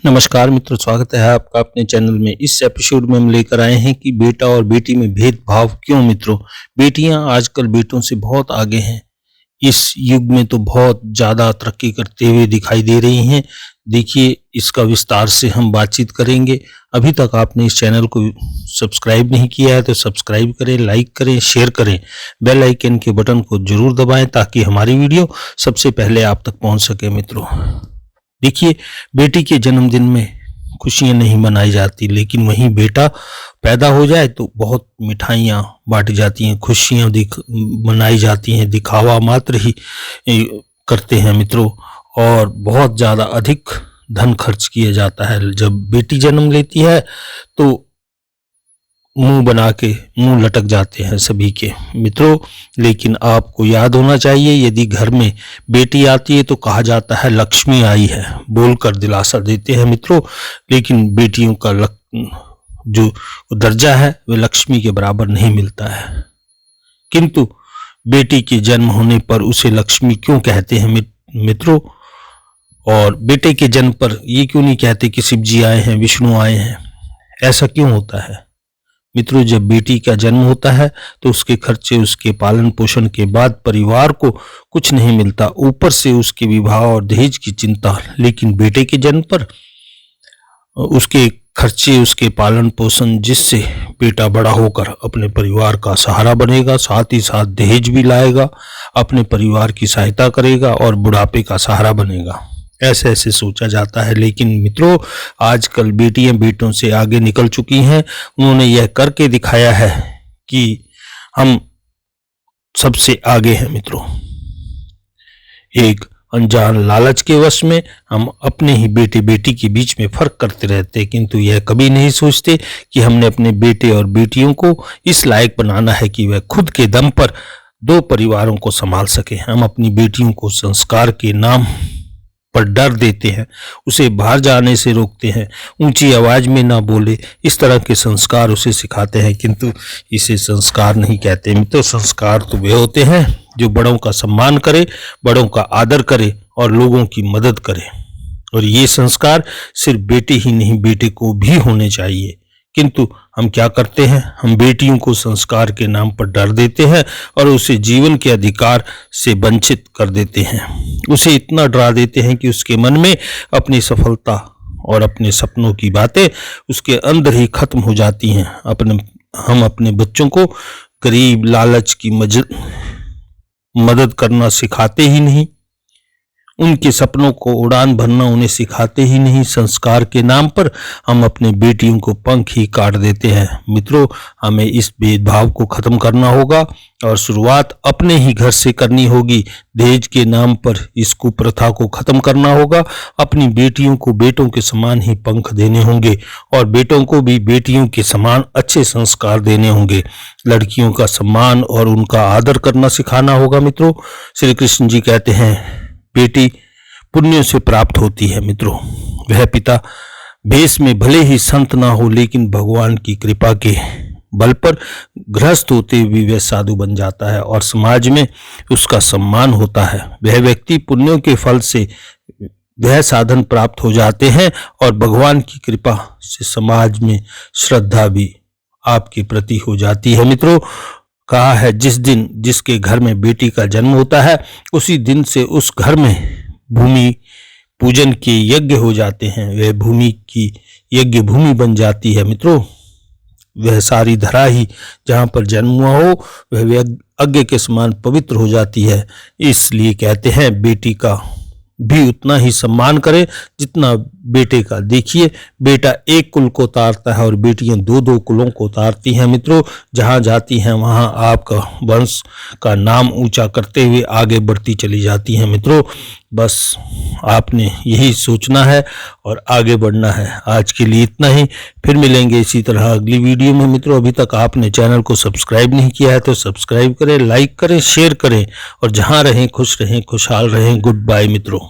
नमस्कार मित्रों, स्वागत है आपका अपने चैनल में। इस एपिसोड में हम लेकर आए हैं कि बेटा और बेटी में भेदभाव क्यों। मित्रों, बेटियां आजकल बेटों से बहुत आगे हैं। इस युग में तो बहुत ज़्यादा तरक्की करते हुए दिखाई दे रही हैं। देखिए, इसका विस्तार से हम बातचीत करेंगे। अभी तक आपने इस चैनल को सब्सक्राइब नहीं किया है तो सब्सक्राइब करें, लाइक करें, शेयर करें, बेल आइकन के बटन को जरूर दबाएं ताकि हमारी वीडियो सबसे पहले आप तक पहुंच सके। मित्रों, देखिए, बेटी के जन्मदिन में खुशियां नहीं मनाई जाती, लेकिन वहीं बेटा पैदा हो जाए तो बहुत मिठाइयाँ बांटी जाती हैं, खुशियां मनाई जाती हैं। दिखावा मात्र ही करते हैं मित्रों, और बहुत ज़्यादा अधिक धन खर्च किया जाता है। जब बेटी जन्म लेती है तो मुंह बना के मुंह लटक जाते हैं सभी के मित्रों। लेकिन आपको याद होना चाहिए, यदि घर में बेटी आती है तो कहा जाता है लक्ष्मी आई है, बोलकर दिलासा देते हैं मित्रों। लेकिन बेटियों का जो दर्जा है वह लक्ष्मी के बराबर नहीं मिलता है। किंतु बेटी के जन्म होने पर उसे लक्ष्मी क्यों कहते हैं मित्रों? और बेटे के जन्म पर ये क्यों नहीं कहते कि शिव जी आए हैं, विष्णु आए हैं? ऐसा क्यों होता है मित्रों? जब बेटी का जन्म होता है तो उसके खर्चे, उसके पालन पोषण के बाद परिवार को कुछ नहीं मिलता, ऊपर से उसके विवाह और दहेज की चिंता। लेकिन बेटे के जन्म पर उसके खर्चे, उसके पालन पोषण, जिससे बेटा बड़ा होकर अपने परिवार का सहारा बनेगा, साथ ही साथ दहेज भी लाएगा, अपने परिवार की सहायता करेगा और बुढ़ापे का सहारा बनेगा, ऐसे ऐसे सोचा जाता है। लेकिन मित्रों, आजकल बेटियां बेटों से आगे निकल चुकी हैं। उन्होंने यह करके दिखाया है कि हम सबसे आगे हैं मित्रों। एक अनजान लालच के वश में हम अपने ही बेटे बेटी के बीच में फर्क करते रहते, किंतु यह कभी नहीं सोचते कि हमने अपने बेटे और बेटियों को इस लायक बनाना है कि वह खुद के दम पर दो परिवारों को संभाल सके। हम अपनी बेटियों को संस्कार के नाम पर डर देते हैं, उसे बाहर जाने से रोकते हैं, ऊंची आवाज में ना बोले, इस तरह के संस्कार उसे सिखाते हैं, किंतु इसे संस्कार नहीं कहते मित्रों। संस्कार तो वे होते हैं जो बड़ों का सम्मान करे, बड़ों का आदर करे और लोगों की मदद करे। और ये संस्कार सिर्फ बेटे ही नहीं, बेटे को भी होने चाहिए। किंतु हम क्या करते हैं? हम बेटियों को संस्कार के नाम पर डर देते हैं और उसे जीवन के अधिकार से वंचित कर देते हैं। उसे इतना डरा देते हैं कि उसके मन में अपनी सफलता और अपने सपनों की बातें उसके अंदर ही खत्म हो जाती हैं। हम अपने बच्चों को गरीब, लालच की मदद करना सिखाते ही नहीं, उनके सपनों को उड़ान भरना उन्हें सिखाते ही नहीं। संस्कार के नाम पर हम अपने बेटियों को पंख ही काट देते हैं मित्रों। हमें इस भेदभाव को खत्म करना होगा और शुरुआत अपने ही घर से करनी होगी। दहेज के नाम पर इस कुप्रथा को खत्म करना होगा। अपनी बेटियों को बेटों के समान ही पंख देने होंगे और बेटों को भी बेटियों के समान अच्छे संस्कार देने होंगे। लड़कियों का सम्मान और उनका आदर करना सिखाना होगा मित्रों। श्री कृष्ण जी कहते हैं, बेटी पुण्यों से प्राप्त होती है मित्रों। वह पिता भेष में भले ही संत ना हो, लेकिन भगवान की कृपा के बल पर गृहस्थ होते हुए वह साधु बन जाता है और समाज में उसका सम्मान होता है। वह व्यक्ति पुण्यों के फल से वह साधन प्राप्त हो जाते हैं और भगवान की कृपा से समाज में श्रद्धा भी आपके प्रति हो जाती है मित्रों। कहा है, जिस दिन जिसके घर में बेटी का जन्म होता है उसी दिन से उस घर में भूमि पूजन के यज्ञ हो जाते हैं। वह भूमि की यज्ञ भूमि बन जाती है मित्रों। वह सारी धरा ही जहाँ पर जन्म हुआ हो वह यज्ञ के समान पवित्र हो जाती है। इसलिए कहते हैं, बेटी का भी उतना ही सम्मान करें जितना बेटे का। देखिए, बेटा एक कुल को उतारता है और बेटियां दो दो कुलों को उतारती हैं मित्रों। जहां जाती हैं वहां आपका वंश का नाम ऊंचा करते हुए आगे बढ़ती चली जाती हैं मित्रों। बस आपने यही सोचना है और आगे बढ़ना है। आज के लिए इतना ही, फिर मिलेंगे इसी तरह अगली वीडियो में मित्रों। अभी तक आपने चैनल को सब्सक्राइब नहीं किया है तो सब्सक्राइब करें, लाइक करें, शेयर करें और जहां रहें खुश रहें, खुशहाल रहें। गुड बाय मित्रों।